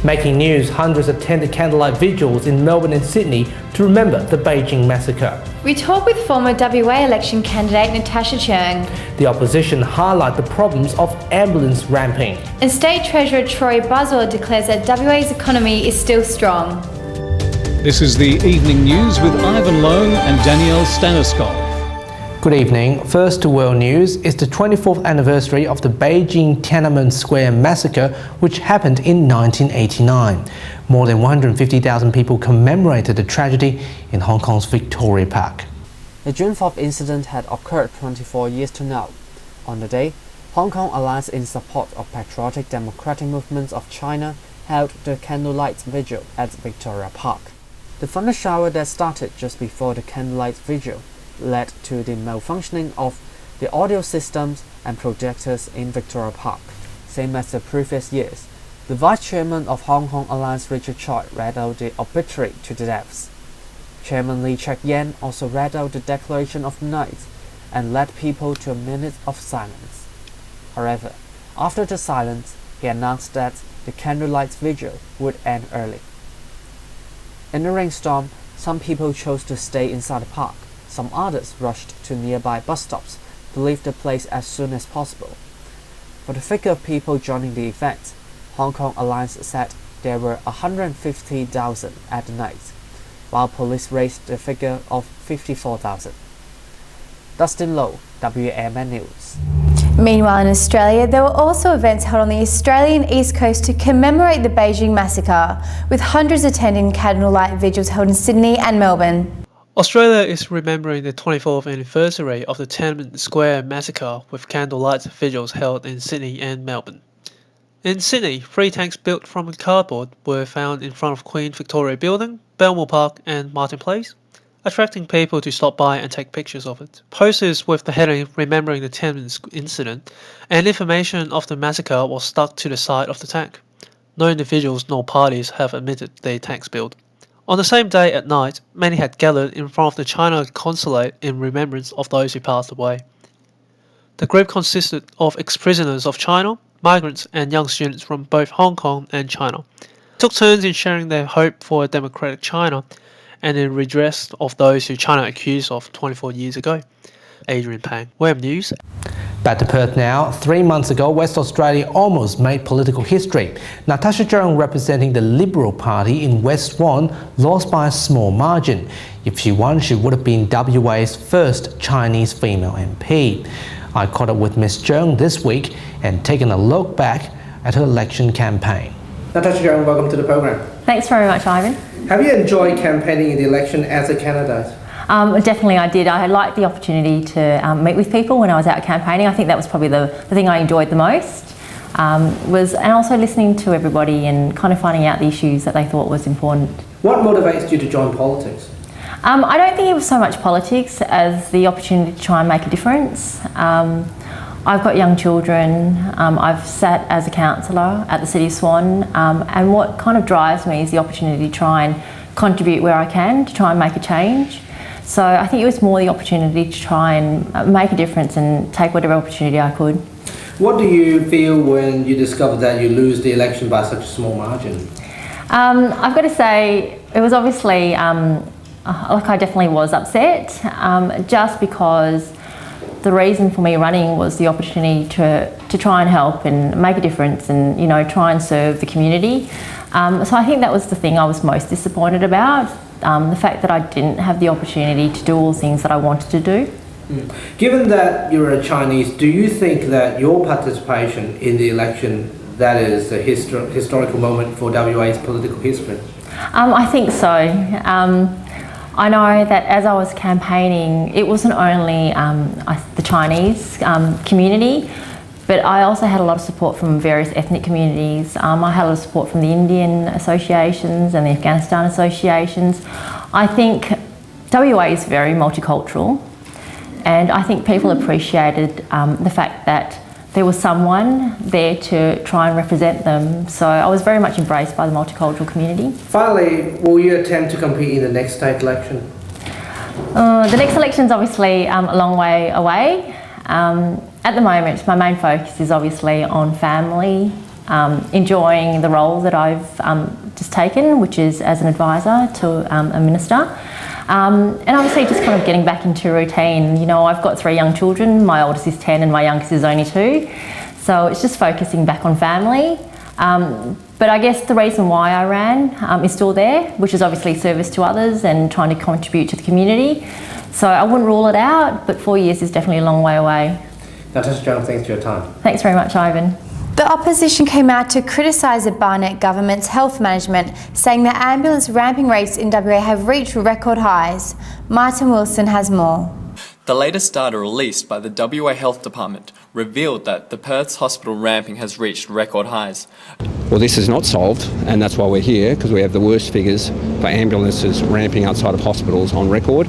Making news, hundreds attended candlelight vigils in Melbourne and Sydney to remember the Beijing Massacre. We talk with former WA election candidate Natasha Cheung. The opposition highlight the problems of ambulance ramping. And State Treasurer Troy Buswell declares that WA's economy is still strong. This is the evening news with Leung Danielle Staniskov. Good evening. First to world news is the 24th anniversary of the Beijing Tiananmen Square massacre, which happened in 1989. More than 150,000 people commemorated the tragedy in Hong Kong's Victoria Park. The June 4th incident had occurred 24 years to now. On the day, Hong Kong Alliance in support of patriotic democratic movements of China held the candlelight vigil at Victoria Park. The thunder shower that started just before the candlelight vigil led to the malfunctioning of the audio systems and projectors in Victoria Park. Same as the previous years, the Vice Chairman of Hong Kong Alliance Richard Choi read out the obituary to the deaths. Chairman Lee Cheuk-yen also read out the Declaration of the Night and led people to a minute of silence. However, after the silence, he announced that the candlelight vigil would end early. In the rainstorm, some people chose to stay inside the park. Some others rushed to nearby bus stops to leave the place as soon as possible. For the figure of people joining the event, Hong Kong Alliance said there were 150,000 at the night, while police raised the figure of 54,000. Dustin Low, WMN News. Meanwhile, in Australia, there were also events held on the Australian East Coast to commemorate the Beijing Massacre, with hundreds attending candlelight vigils held in Sydney and Melbourne. Australia is remembering the 24th anniversary of the Tiananmen Square massacre with candlelight vigils held in Sydney and Melbourne. In Sydney, 3 tanks built from cardboard were found in front of Queen Victoria Building, Belmore Park and Martin Place, attracting people to stop by and take pictures of it. Posters with the heading "Remembering the Tiananmen Incident" and information of the massacre was stuck to the side of the tank. No individuals nor parties have admitted their tanks built. On the same day at night, many had gathered in front of the China consulate in remembrance of those who passed away. The group consisted of ex-prisoners of China, migrants and young students from both Hong Kong and China. They took turns in sharing their hope for a democratic China and in redress of those who China accused of 24 years ago. Adrian Pang, Web News. Back to Perth now. 3 months ago, West Australia almost made political history. Natasha Cheung, representing the Liberal Party in West Swan, lost by a small margin. If she won, she would have been WA's first Chinese female MP. I caught up with Ms. Cheung this week and taken a look back at her election campaign. Natasha Cheung, welcome to the program. Thanks very much, Ivan. Have you enjoyed campaigning in the election as a candidate? Definitely I did. I liked the opportunity to meet with people when I was out campaigning. I think that was probably the thing I enjoyed the most, and also listening to everybody and kind of finding out the issues that they thought was important. What motivates you to join politics? I don't think it was so much politics as the opportunity to try and make a difference. I've got young children. I've sat as a councillor at the City of Swan, and what kind of drives me is the opportunity to try and contribute where I can, to try and make a change. So I think it was more the opportunity to try and make a difference and take whatever opportunity I could. What do you feel when you discover that you lose the election by such a small margin? I've got to say, it was obviously, I definitely was upset, just because the reason for me running was the opportunity to try and help and make a difference and, try and serve the community. So I think that was the thing I was most disappointed about. The fact that I didn't have the opportunity to do all the things that I wanted to do. Given that you're a Chinese, do you think that your participation in the election, that is a historical moment for WA's political history? I think so. I know that as I was campaigning, it wasn't only the Chinese community, but I also had a lot of support from various ethnic communities. I had a lot of support from the Indian associations and the Afghanistan associations. I think WA is very multicultural, and I think people appreciated the fact that there was someone there to try and represent them. So I was very much embraced by the multicultural community. Finally, will you attempt to compete in the next state election? The next election's obviously a long way away. At the moment, my main focus is obviously on family enjoying the role that I've just taken, which is as an advisor to a minister. And obviously just kind of getting back into routine. You know, I've got 3 young children. My oldest is 10 and my youngest is only 2. So it's just focusing back on family. But I guess the reason why I ran is still there, which is obviously service to others and trying to contribute to the community. So I wouldn't rule it out, but 4 years is definitely a long way away. Natasha, Cheung, thanks for your time. Thanks very much, Ivan. The opposition came out to criticise the Barnett government's health management, saying that ambulance ramping rates in WA have reached record highs. Martin Wilson has more. The latest data released by the WA Health Department revealed that the Perth's hospital ramping has reached record highs. Well, this is not solved, and that's why we're here, because we have the worst figures for ambulances ramping outside of hospitals on record.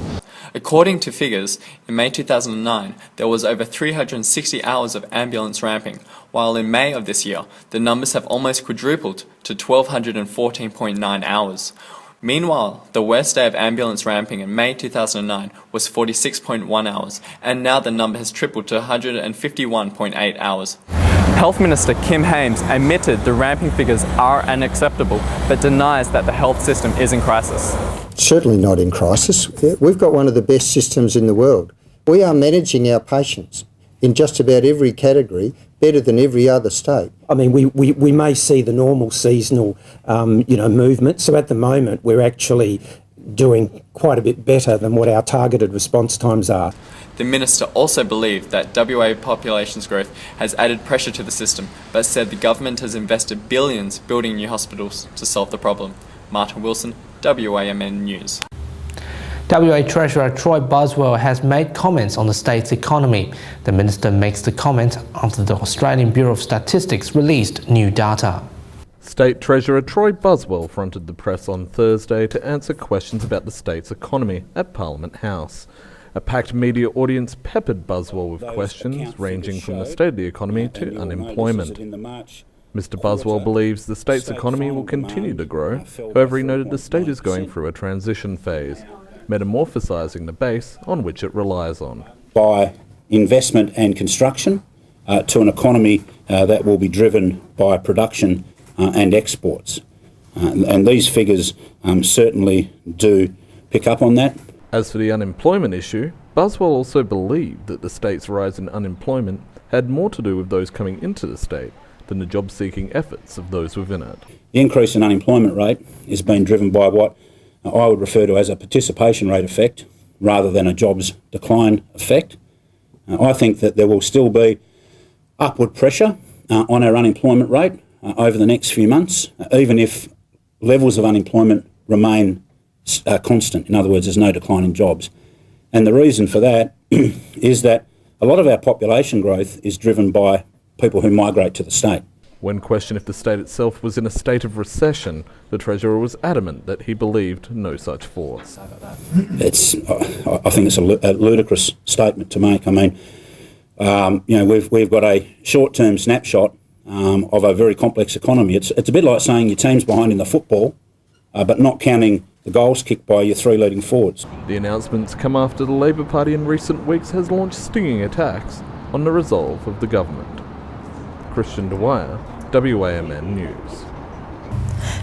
According to figures, in May 2009, there was over 360 hours of ambulance ramping, while in May of this year, the numbers have almost quadrupled to 1,214.9 hours. Meanwhile, the worst day of ambulance ramping in May 2009 was 46.1 hours, and now the number has tripled to 151.8 hours. Health Minister Kim Hames admitted the ramping figures are unacceptable, but denies that the health system is in crisis. Certainly not in crisis. We've got one of the best systems in the world. We are managing our patients in just about every category better than every other state. I mean, we may see the normal seasonal, movement. So at the moment, we're actually doing quite a bit better than what our targeted response times are. The Minister also believed that WA population's growth has added pressure to the system, but said the government has invested billions building new hospitals to solve the problem. Martin Wilson, WAMN News. WA Treasurer Troy Buswell has made comments on the state's economy. The minister makes the comment after the Australian Bureau of Statistics released new data. State Treasurer Troy Buswell fronted the press on Thursday to answer questions about the state's economy at Parliament House. A packed media audience peppered Buswell with questions ranging from the state of the economy to unemployment. Mr. Buswell believes the state's economy will continue to grow. However, he noted the state is going through a transition phase, metamorphosising the base on which it relies on. By investment and construction to an economy that will be driven by production and exports. And these figures certainly do pick up on that. As for the unemployment issue, Buswell also believed that the state's rise in unemployment had more to do with those coming into the state than the job-seeking efforts of those within it. The increase in unemployment rate is being driven by what I would refer to as a participation rate effect rather than a jobs decline effect. I think that there will still be upward pressure on our unemployment rate over the next few months, even if levels of unemployment remain constant. In other words, there's no decline in jobs. And the reason for that is that a lot of our population growth is driven by people who migrate to the state. When questioned if the state itself was in a state of recession, the Treasurer was adamant that he believed no such force. I think it's a ludicrous statement to make. I mean, we've got a short-term snapshot of a very complex economy. It's a bit like saying your team's behind in the football, but not counting the goals kicked by your 3 leading forwards. The announcements come after the Labor Party in recent weeks has launched stinging attacks on the resolve of the government. Christian Dwyer, WAMN News.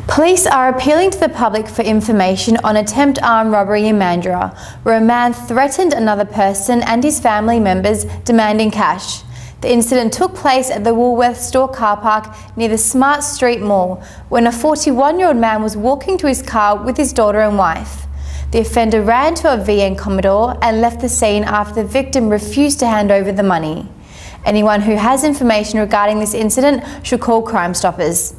Police are appealing to the public for information on attempt armed robbery in Mandurah, where a man threatened another person and his family members, demanding cash. The incident took place at the Woolworths store car park near the Smart Street Mall, when a 41-year-old man was walking to his car with his daughter and wife. The offender ran to a VN Commodore and left the scene after the victim refused to hand over the money. Anyone who has information regarding this incident should call Crime Stoppers.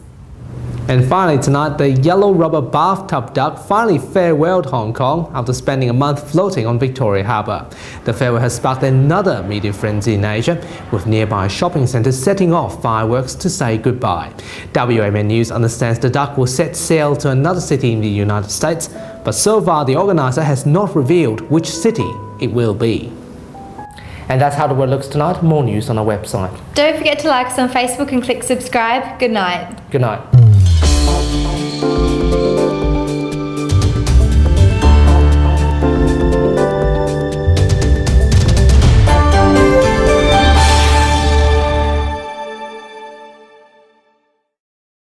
And finally tonight, the yellow rubber bathtub duck finally farewelled Hong Kong after spending a month floating on Victoria Harbour. The farewell has sparked another media frenzy in Asia, with nearby shopping centres setting off fireworks to say goodbye. WAMN News understands the duck will set sail to another city in the United States, but so far the organiser has not revealed which city it will be. And that's how the world looks tonight. More news on our website. Don't forget to like us on Facebook and click subscribe. Good night. Good night.